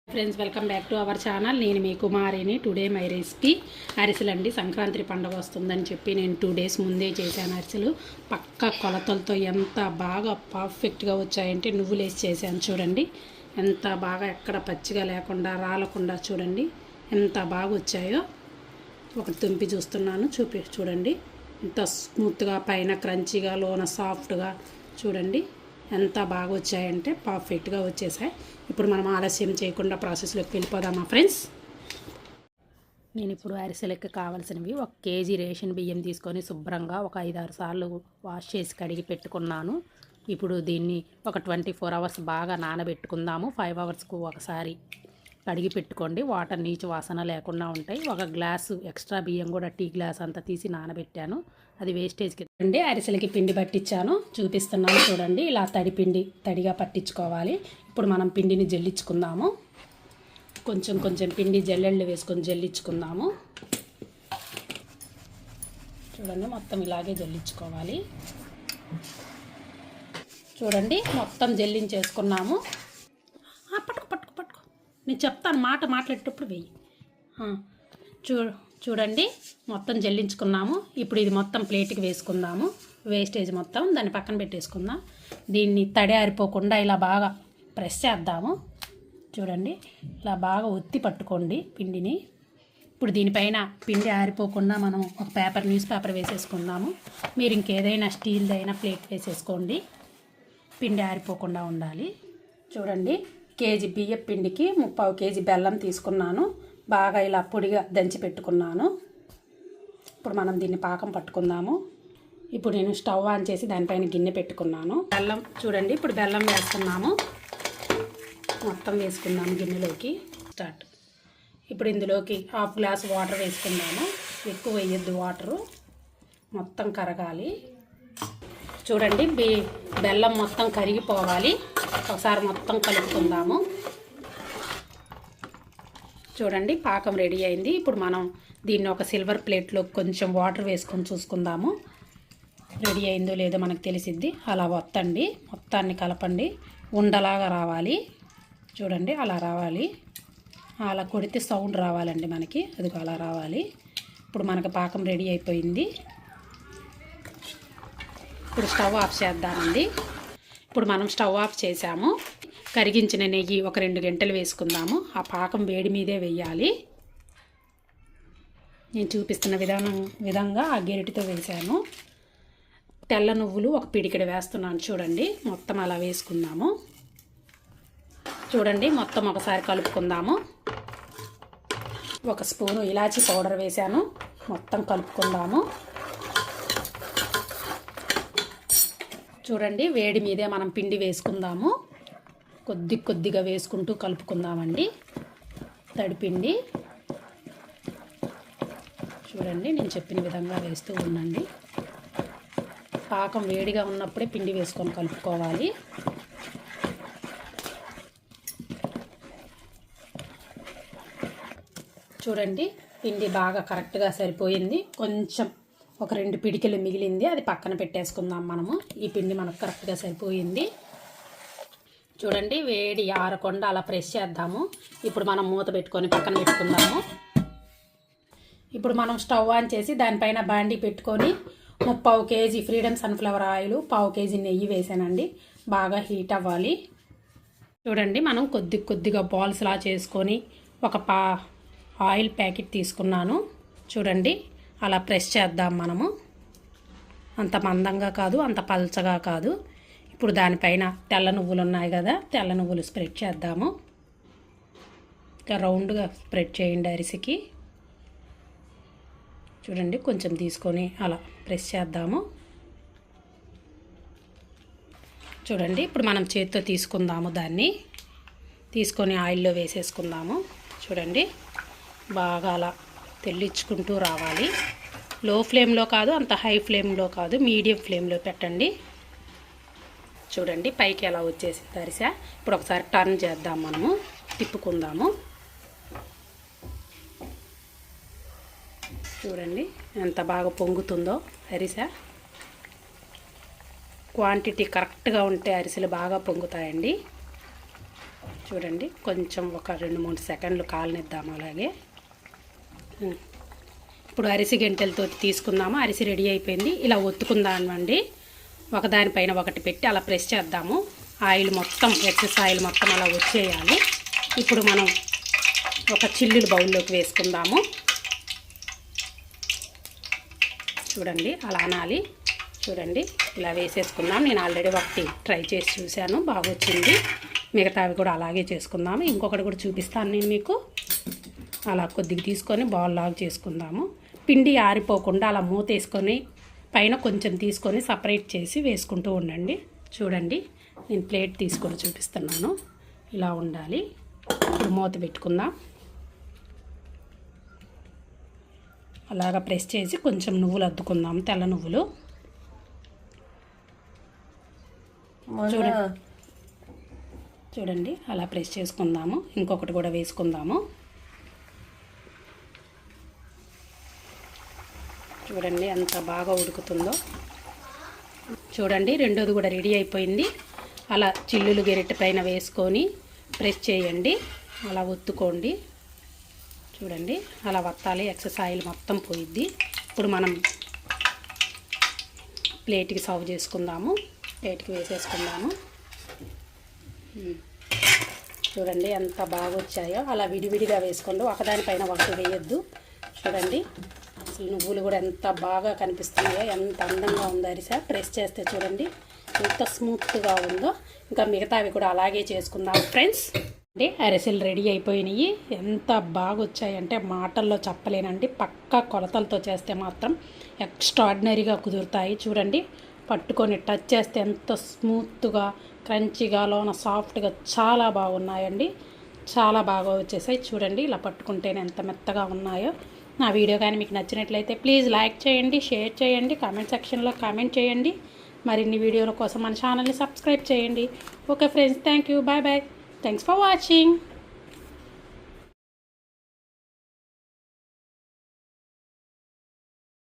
Friends, welcome back to our channel. నేను మీ కుమారిని. టుడే మై రెసిపీ అరిసెలండి. సంక్రాంతి పండుగ వస్తుందని చెప్పి నేను 2 days ముందే చేశాను అరిసెలు. పక్క కొలతలతో ఎంత బాగా పర్ఫెక్ట్గా వచ్చాయంటే నువ్వులేసి చేశాను. చూడండి ఎంత బాగా, ఎక్కడ పచ్చిగా లేకుండా రాలకుండా చూడండి ఎంత బాగా వచ్చాయో. ఒకటి తుంపి చూస్తున్నాను, చూడండి ఎంత స్మూత్గా, పైన క్రంచీగా, లోన సాఫ్ట్గా. చూడండి ఎంత బాగా వచ్చాయంటే పర్ఫెక్ట్గా వచ్చేసాయి. ఇప్పుడు మనం ఆలస్యం చేయకుండా ప్రాసెస్లోకి వెళ్ళిపోదామా ఫ్రెండ్స్. నేను ఇప్పుడు అరిసెలకి కావాల్సినవి 1 kg రేషన్ బియ్యం తీసుకొని శుభ్రంగా ఒక 5-6 సార్లు వాష్ చేసి కడిగి పెట్టుకున్నాను. ఇప్పుడు దీన్ని ఒక 24 hours బాగా నానబెట్టుకుందాము. 5 hoursకు ఒకసారి కడిగి పెట్టుకోండి, వాటర్ నీచు వాసన లేకుండా ఉంటాయి. 1 గ్లాసు ఎక్స్ట్రా బియ్యం కూడా టీ గ్లాస్ అంతా తీసి నానబెట్టాను, అది వేస్టేజ్కి అండి. అరిసెలకి పిండి పట్టించాను, చూపిస్తున్నాను చూడండి. ఇలా తడిగా పట్టించుకోవాలి. ఇప్పుడు మనం పిండిని జల్లించుకుందాము. కొంచెం పిండి జల్లెళ్ళు వేసుకొని జల్లించుకుందాము. చూడండి మొత్తం ఇలాగే జల్లించుకోవాలి. చూడండి మొత్తం జల్లించేసుకున్నాము. పట్టుకో నేను చెప్తాను, మాట్లాడేటప్పుడు వెయ్యి. చూడండి మొత్తం జల్లించుకున్నాము. ఇప్పుడు ఇది మొత్తం ప్లేట్కి వేసుకుందాము. వేస్టేజ్ మొత్తం దాన్ని పక్కన పెట్టేసుకుందాం. దీన్ని తడి ఆరిపోకుండా ఇలా బాగా ప్రెస్ చేద్దాము. చూడండి ఇలా బాగా ఒత్తి పట్టుకోండి పిండిని. ఇప్పుడు దీనిపైన పిండి ఆరిపోకుండా మనం ఒక న్యూస్ పేపర్ వేసేసుకుందాము. మీరు ఇంకేదైనా స్టీల్దైనా ప్లేట్ వేసేసుకోండి, పిండి ఆరిపోకుండా ఉండాలి. చూడండి కేజీ బియ్యం పిండికి 3/4 kg బెల్లం తీసుకున్నాను. బాగా ఇలా పొడిగా దంచి పెట్టుకున్నాను. ఇప్పుడు మనం దీన్ని పాకం పట్టుకుందాము. ఇప్పుడు నేను స్టవ్ ఆన్ చేసి దానిపైన గిన్నె పెట్టుకున్నాను. బెల్లం చూడండి, ఇప్పుడు బెల్లం వేస్తున్నాము. మొత్తం వేసుకుందాము గిన్నెలోకి. స్టార్ట్. ఇప్పుడు ఇందులోకి 1/2 glass వాటర్ వేసుకుందాము. ఎక్కువ వేయొద్దు, వాటరు మొత్తం కరగాలి. చూడండి బెల్లం మొత్తం కరిగిపోవాలి. ఒకసారి మొత్తం కలుపుకుందాము. చూడండి పాకం రెడీ అయింది. ఇప్పుడు మనం దీన్ని ఒక సిల్వర్ ప్లేట్లో కొంచెం వాటర్ వేసుకొని చూసుకుందాము. రెడీ అయిందో లేదో మనకు తెలిసిద్ది. అలా వత్తండి, మొత్తాన్ని కలపండి. ఉండలాగా రావాలి. చూడండి అలా రావాలి. అలా కొడితే సౌండ్ రావాలండి మనకి, అది అలా రావాలి. ఇప్పుడు మనకు పాకం రెడీ అయిపోయింది. ఇప్పుడు స్టవ్ ఆఫ్ చేద్దామండి. ఇప్పుడు మనం స్టవ్ ఆఫ్ చేసాము. కరిగించిన నెయ్యి ఒక 2 గంటలు వేసుకుందాము. ఆ పాకం వేడి మీదే వేయాలి. నేను చూపిస్తున్న విధంగా ఆ గెరిటితో వేసాను. తెల్ల నువ్వులు ఒక పిడికెడు వేస్తున్నాను. చూడండి మొత్తం అలా వేసుకుందాము. చూడండి మొత్తం ఒకసారి కలుపుకుందాము. 1 స్పూను ఇలాచీ పౌడర్ వేసాను. మొత్తం కలుపుకుందాము. చూడండి వేడి మీదే మనం పిండి వేసుకుందాము. కొద్దిగా వేసుకుంటూ కలుపుకుందామండి తడిపిండి. చూడండి నేను చెప్పిన విధంగా వేస్తూ ఉండండి. పాకం వేడిగా ఉన్నప్పుడే పిండి వేసుకొని కలుపుకోవాలి. చూడండి పిండి బాగా కరెక్ట్గా సరిపోయింది. కొంచెం ఒక 2 పిడికెలు మిగిలింది, అది పక్కన పెట్టేసుకుందాం మనము. ఈ పిండి మనకు కరెక్ట్గా సరిపోయింది. చూడండి వేడి ఆరకుండా అలా ప్రెస్ చేద్దాము. ఇప్పుడు మనం మూత పెట్టుకొని పక్కన పెట్టుకుందాము. ఇప్పుడు మనం స్టవ్ ఆన్ చేసి దానిపైన బాండీ పెట్టుకొని 3/4 kg freedom sunflower oil, 1/4 kg నెయ్యి వేసానండి. బాగా హీట్ అవ్వాలి. చూడండి మనం కొద్దిగా బాల్స్లా చేసుకొని ఒక ఆయిల్ ప్యాకెట్ తీసుకున్నాను. చూడండి అలా ప్రెస్ చేద్దాం మనము. అంత మందంగా కాదు, అంత పల్చగా కాదు. ఇప్పుడు దానిపైన తెల్ల నువ్వులు ఉన్నాయి కదా, తెల్ల నువ్వులు స్ప్రెడ్ చేద్దాము. ఇంకా రౌండ్గా స్ప్రెడ్ చేయండి అరిసెకి. చూడండి కొంచెం తీసుకొని అలా ప్రెస్ చేద్దాము. చూడండి ఇప్పుడు మనం చేతితో తీసుకుందాము. దాన్ని తీసుకొని ఆయిల్లో వేసేసుకుందాము. చూడండి బాగా అలా తెల్లించుకుంటూ రావాలి. లో ఫ్లేమ్లో కాదు, అంత హై ఫ్లేమ్లో కాదు, మీడియం ఫ్లేమ్లో పెట్టండి. చూడండి పైకి ఎలా వచ్చేసింది అరిసె. ఇప్పుడు ఒకసారి టర్న్ చేద్దాం, మనము తిప్పుకుందాము. చూడండి ఎంత బాగా పొంగుతుందో అరిసె. క్వాంటిటీ కరెక్ట్గా ఉంటే అరిసెలు బాగా పొంగుతాయండి. చూడండి కొంచెం ఒక 2-3 సెకండ్లు కాలనిద్దాము. అలాగే ఇప్పుడు అరిసి గంటెలతో తీసుకుందాము. అరిసి రెడీ అయిపోయింది. ఇలా ఒత్తుకుందామండి. ఒకదానిపైన ఒకటి పెట్టి అలా ప్రెస్ చేద్దాము. ఆయిల్ మొత్తం, ఎక్సెస్ ఆయిల్ మొత్తం అలా వచ్చేయాలి. ఇప్పుడు మనం ఒక చిల్లులు బౌల్లోకి వేసుకుందాము. చూడండి అలా అనాలి. చూడండి ఇలా వేసేసుకుందాం. నేను ఆల్రెడీ ఒకటి ట్రై చేసి చూశాను, బాగా వచ్చింది. మిగతావి కూడా అలాగే చేసుకుందాము. ఇంకొకటి కూడా చూపిస్తాను నేను మీకు. అలా కొద్దిగా తీసుకొని బాల్ లాగా చేసుకుందాము. పిండి ఆరిపోకుండా అలా మూత వేసుకొని పైన కొంచెం తీసుకొని సపరేట్ చేసి వేసుకుంటూ ఉండండి. చూడండి నేను ప్లేట్ తీసుకొని చూపిస్తున్నాను. ఇలా ఉండాలి. ఇప్పుడు మూత పెట్టుకుందాం. అలాగా ప్రెస్ చేసి కొంచెం నువ్వులు అద్దుకుందాం, తెల్ల నువ్వులు. చూడండి అలా ప్రెస్ చేసుకుందాము. ఇంకొకటి కూడా వేసుకుందాము. చూడండి ఎంత బాగా ఉడుకుతుందో. చూడండి రెండోది కూడా రెడీ అయిపోయింది. అలా చిల్లులు గెరిటె పైన వేసుకొని ప్రెస్ చేయండి. అలా ఒత్తుకోండి. చూడండి అలా వత్తాలి. ఎక్సెస్ ఆయిల్ మొత్తం పోయిద్ది. ఇప్పుడు మనం ప్లేట్కి సర్వ్ చేసుకుందాము. ప్లేట్కి వేసేసుకుందాము. చూడండి ఎంత బాగా వచ్చాయో. అలా విడివిడిగా వేసుకోండి, ఒకదానిపైన ఒకటి వేయొద్దు. చూడండి అసలు నువ్వులు కూడా ఎంత బాగా కనిపిస్తున్నాయో, ఎంత అందంగా ఉందో అరిసె. ప్రెస్ చేస్తే చూడండి ఎంత స్మూత్గా ఉందో. ఇంకా మిగతావి కూడా అలాగే చేసుకుందాం ఫ్రెండ్స్. అంటే అరిసెలు రెడీ అయిపోయినాయి. ఎంత బాగా వచ్చాయంటే మాటల్లో చెప్పలేనండి. పక్కా కొలతలతో చేస్తే మాత్రం ఎక్స్ట్రాడినరీగా కుదురుతాయి. చూడండి పట్టుకొని టచ్ చేస్తే ఎంత స్మూత్గా, క్రంచిగా, లోన సాఫ్ట్గా చాలా బాగున్నాయండి. చాలా బాగా వచ్చేసాయి. చూడండి ఇలా పట్టుకుంటేనే ఎంత మెత్తగా ఉన్నాయో. నా వీడియో కానీ మీకు నచ్చినట్లయితే ప్లీజ్ లైక్ చేయండి, షేర్ చేయండి, కామెంట్ సెక్షన్లో కామెంట్ చేయండి. మరిన్ని వీడియోల కోసం మన ఛానల్ని సబ్స్క్రైబ్ చేయండి. Okay friends, thank you, bye bye. Thanks for watching.